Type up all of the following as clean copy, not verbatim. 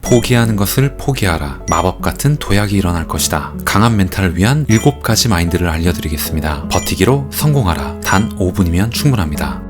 포기하는 것을 포기하라. 마법 같은 도약이 일어날 것이다. 강한 멘탈을 위한 7가지 마인드를 알려드리겠습니다. 버티기로 성공하라. 단 5분이면 충분합니다.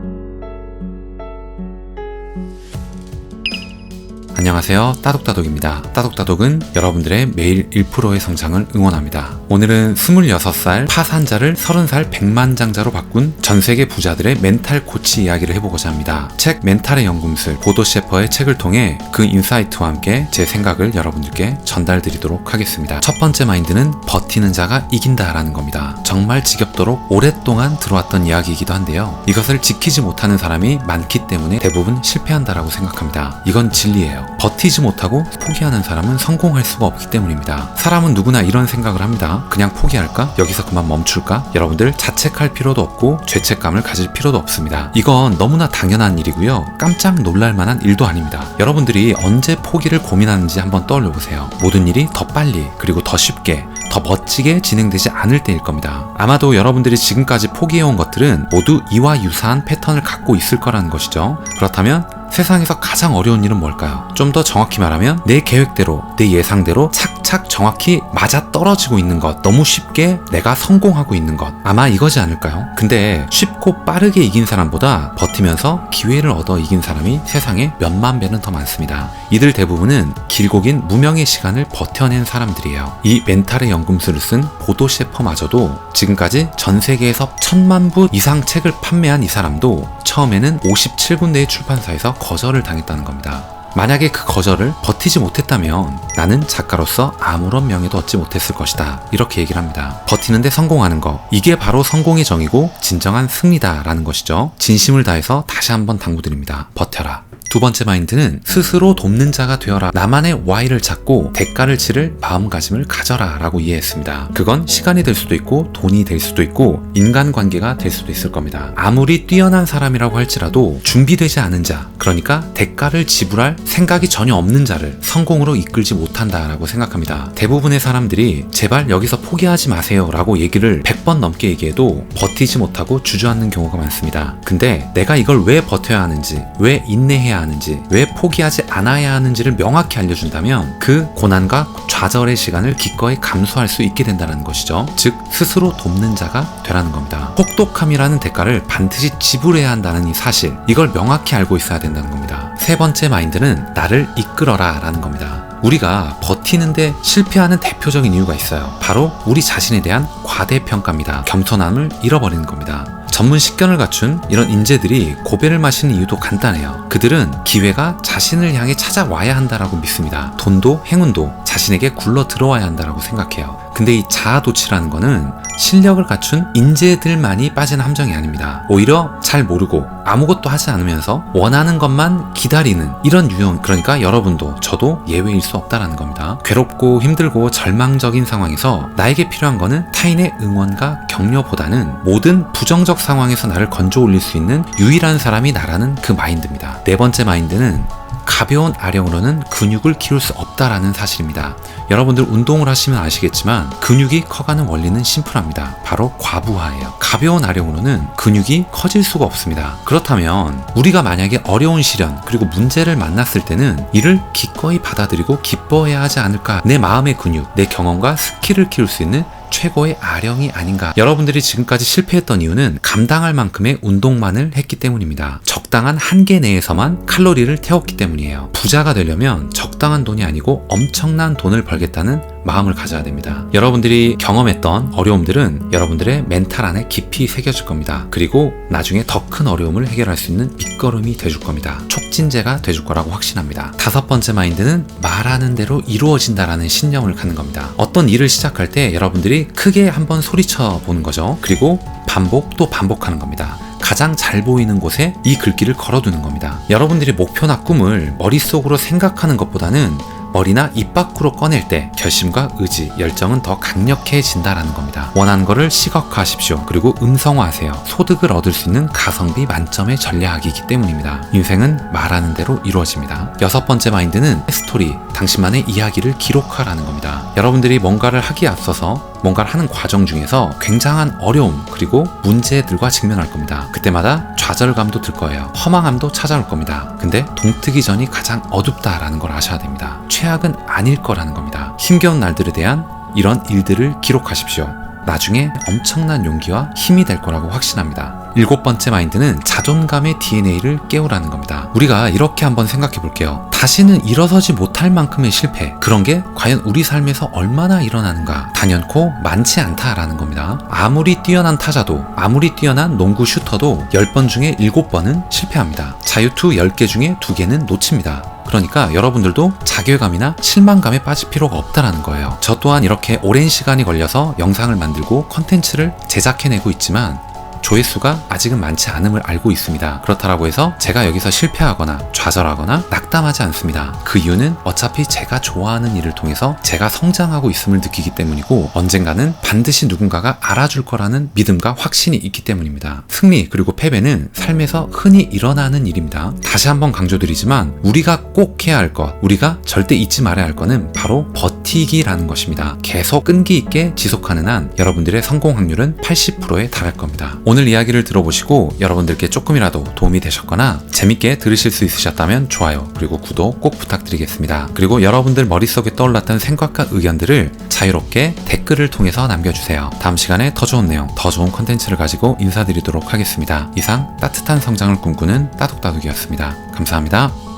안녕하세요, 따독따독입니다. 따독따독은 여러분들의 매일 1%의 성장을 응원합니다. 오늘은 26살 파산자를 30살 백만장자로 바꾼 전세계 부자들의 멘탈 코치 이야기를 해보고자 합니다. 책 멘탈의 연금술 보도 셰퍼의 책을 통해 그 인사이트와 함께 제 생각을 여러분들께 전달드리도록 하겠습니다. 첫 번째 마인드는 버티는 자가 이긴다라는 겁니다. 정말 지겹도록 오랫동안 들어왔던 이야기이기도 한데요. 이것을 지키지 못하는 사람이 많기 때문에 대부분 실패한다라고 생각합니다. 이건 진리예요. 버티지 못하고 포기하는 사람은 성공할 수가 없기 때문입니다. 사람은 누구나 이런 생각을 합니다. 그냥 포기할까? 여기서 그만 멈출까? 여러분들 자책할 필요도 없고 죄책감을 가질 필요도 없습니다. 이건 너무나 당연한 일이고요. 깜짝 놀랄 만한 일도 아닙니다. 여러분들이 언제 포기를 고민하는지 한번 떠올려 보세요. 모든 일이 더 빨리 그리고 더 쉽게 더 멋지게 진행되지 않을 때일 겁니다. 아마도 여러분들이 지금까지 포기해온 것들은 모두 이와 유사한 패턴을 갖고 있을 거라는 것이죠. 그렇다면 세상에서 가장 어려운 일은 뭘까요? 좀 더 정확히 말하면 내 계획대로, 내 예상대로 착착 정확히 맞아떨어지고 있는 것, 너무 쉽게 내가 성공하고 있는 것, 아마 이거지 않을까요? 근데 쉽고 빠르게 이긴 사람보다 버티면서 기회를 얻어 이긴 사람이 세상에 몇만 배는 더 많습니다. 이들 대부분은 길고 긴 무명의 시간을 버텨낸 사람들이에요. 이 멘탈의 연금술을 쓴 보도 셰퍼마저도 지금까지 전 세계에서 1000만 부 이상 책을 판매한 이 사람도 처음에는 57군데의 출판사에서 거절을 당했다는 겁니다. 만약에 그 거절을 버티지 못했다면 나는 작가로서 아무런 명예도 얻지 못했을 것이다. 이렇게 얘기를 합니다. 버티는데 성공하는 거, 이게 바로 성공의 정의고 진정한 승리다라는 것이죠. 진심을 다해서 다시 한번 당부드립니다. 버텨라. 두 번째 마인드는 스스로 돕는 자가 되어라. 나만의 Y를 찾고 대가를 치를 마음가짐을 가져라 라고 이해했습니다. 그건 시간이 될 수도 있고 돈이 될 수도 있고 인간관계가 될 수도 있을 겁니다. 아무리 뛰어난 사람이라고 할지라도 준비되지 않은 자, 그러니까 대가를 지불할 생각이 전혀 없는 자를 성공으로 이끌지 못한다라고 생각합니다. 대부분의 사람들이 제발 여기서 포기하지 마세요 라고 얘기를 100번 넘게 얘기해도 버티지 못하고 주저앉는 경우가 많습니다. 근데 내가 이걸 왜 버텨야 하는지, 왜 인내해야 하는지, 왜 포기하지 않아야 하는지를 명확히 알려준다면 그 고난과 좌절의 시간을 기꺼이 감수할 수 있게 된다는 것이죠. 즉 스스로 돕는 자가 되라는 겁니다. 혹독함이라는 대가를 반드시 지불해야 한다는 이 사실, 이걸 명확히 알고 있어야 된다는 겁니다. 세 번째 마인드는 나를 이끌어라 라는 겁니다. 우리가 버티는데 실패하는 대표적인 이유가 있어요. 바로 우리 자신에 대한 과대평가입니다. 겸손함을 잃어버리는 겁니다. 전문 식견을 갖춘 이런 인재들이 고배를 마시는 이유도 간단해요. 그들은 기회가 자신을 향해 찾아와야 한다라고 믿습니다. 돈도 행운도 자신에게 굴러 들어와야 한다라고 생각해요. 근데 이 자아도취라는 거는 실력을 갖춘 인재들만이 빠지는 함정이 아닙니다. 오히려 잘 모르고 아무것도 하지 않으면서 원하는 것만 기다리는 이런 유형, 그러니까 여러분도 저도 예외일 수 없다라는 겁니다. 괴롭고 힘들고 절망적인 상황에서 나에게 필요한 거는 타인의 응원과 격려보다는 모든 부정적 상황에서 나를 건져 올릴 수 있는 유일한 사람이 나라는 그 마인드입니다. 네 번째 마인드는 가벼운 아령으로는 근육을 키울 수 없다라는 사실입니다. 여러분들 운동을 하시면 아시겠지만 근육이 커가는 원리는 심플합니다. 바로 과부하예요. 가벼운 아령으로는 근육이 커질 수가 없습니다. 그렇다면 우리가 만약에 어려운 시련 그리고 문제를 만났을 때는 이를 기꺼이 받아들이고 기뻐해야 하지 않을까? 내 마음의 근육, 내 경험과 스킬을 키울 수 있는 최고의 아령이 아닌가. 여러분들이 지금까지 실패했던 이유는 감당할 만큼의 운동만을 했기 때문입니다. 적당한 한계 내에서만 칼로리를 태웠기 때문이에요. 부자가 되려면 적당한 돈이 아니고 엄청난 돈을 벌겠다는 마음을 가져야 됩니다. 여러분들이 경험했던 어려움들은 여러분들의 멘탈 안에 깊이 새겨질 겁니다. 그리고 나중에 더 큰 어려움을 해결할 수 있는 밑거름이 돼줄 겁니다. 촉진제가 돼줄 거라고 확신합니다. 다섯 번째 마인드는 말하는 대로 이루어진다라는 신념을 갖는 겁니다. 어떤 일을 시작할 때 여러분들이 크게 한번 소리쳐 보는 거죠. 그리고 반복 또 반복하는 겁니다. 가장 잘 보이는 곳에 이 글귀를 걸어두는 겁니다. 여러분들이 목표나 꿈을 머릿속으로 생각하는 것보다는 머리나 입 밖으로 꺼낼 때 결심과 의지, 열정은 더 강력해진다라는 겁니다. 원하는 거를 시각화하십시오. 그리고 음성화하세요. 소득을 얻을 수 있는 가성비 만점의 전략이기 때문입니다. 인생은 말하는 대로 이루어집니다. 여섯 번째 마인드는 스토리, 당신만의 이야기를 기록하라는 겁니다. 여러분들이 뭔가를 하기에 앞서서 뭔가를 하는 과정 중에서 굉장한 어려움 그리고 문제들과 직면할 겁니다. 그때마다 좌절감도 들 거예요. 허망함도 찾아올 겁니다. 근데 동트기 전이 가장 어둡다라는 걸 아셔야 됩니다. 최악은 아닐 거라는 겁니다. 힘겨운 날들에 대한 이런 일들을 기록하십시오. 나중에 엄청난 용기와 힘이 될 거라고 확신합니다. 7번째 마인드는 자존감의 DNA를 깨우라는 겁니다. 우리가 이렇게 한번 생각해 볼게요. 다시는 일어서지 못할 만큼의 실패, 그런 게 과연 우리 삶에서 얼마나 일어나는가? 단연코 많지 않다라는 겁니다. 아무리 뛰어난 타자도, 아무리 뛰어난 농구 슈터도 10번 중에 7번은 실패합니다. 자유투 10개 중에 2개는 놓칩니다. 그러니까 여러분들도 자괴감이나 실망감에 빠질 필요가 없다라는 거예요. 저 또한 이렇게 오랜 시간이 걸려서 영상을 만들고 컨텐츠를 제작해내고 있지만 조회수가 아직은 많지 않음을 알고 있습니다. 그렇다고 해서 제가 여기서 실패하거나 좌절하거나 낙담하지 않습니다. 그 이유는 어차피 제가 좋아하는 일을 통해서 제가 성장하고 있음을 느끼기 때문이고 언젠가는 반드시 누군가가 알아줄 거라는 믿음과 확신이 있기 때문입니다. 승리 그리고 패배는 삶에서 흔히 일어나는 일입니다. 다시 한번 강조드리지만 우리가 꼭 해야 할 것, 우리가 절대 잊지 말아야 할 것은 바로 버티기라는 것입니다. 계속 끈기 있게 지속하는 한 여러분들의 성공 확률은 80%에 달할 겁니다. 오늘 이야기를 들어보시고 여러분들께 조금이라도 도움이 되셨거나 재밌게 들으실 수 있으셨다면 좋아요 그리고 구독 꼭 부탁드리겠습니다. 그리고 여러분들 머릿속에 떠올랐던 생각과 의견들을 자유롭게 댓글을 통해서 남겨주세요. 다음 시간에 더 좋은 내용, 더 좋은 컨텐츠를 가지고 인사드리도록 하겠습니다. 이상 따뜻한 성장을 꿈꾸는 따독따독이었습니다. 감사합니다.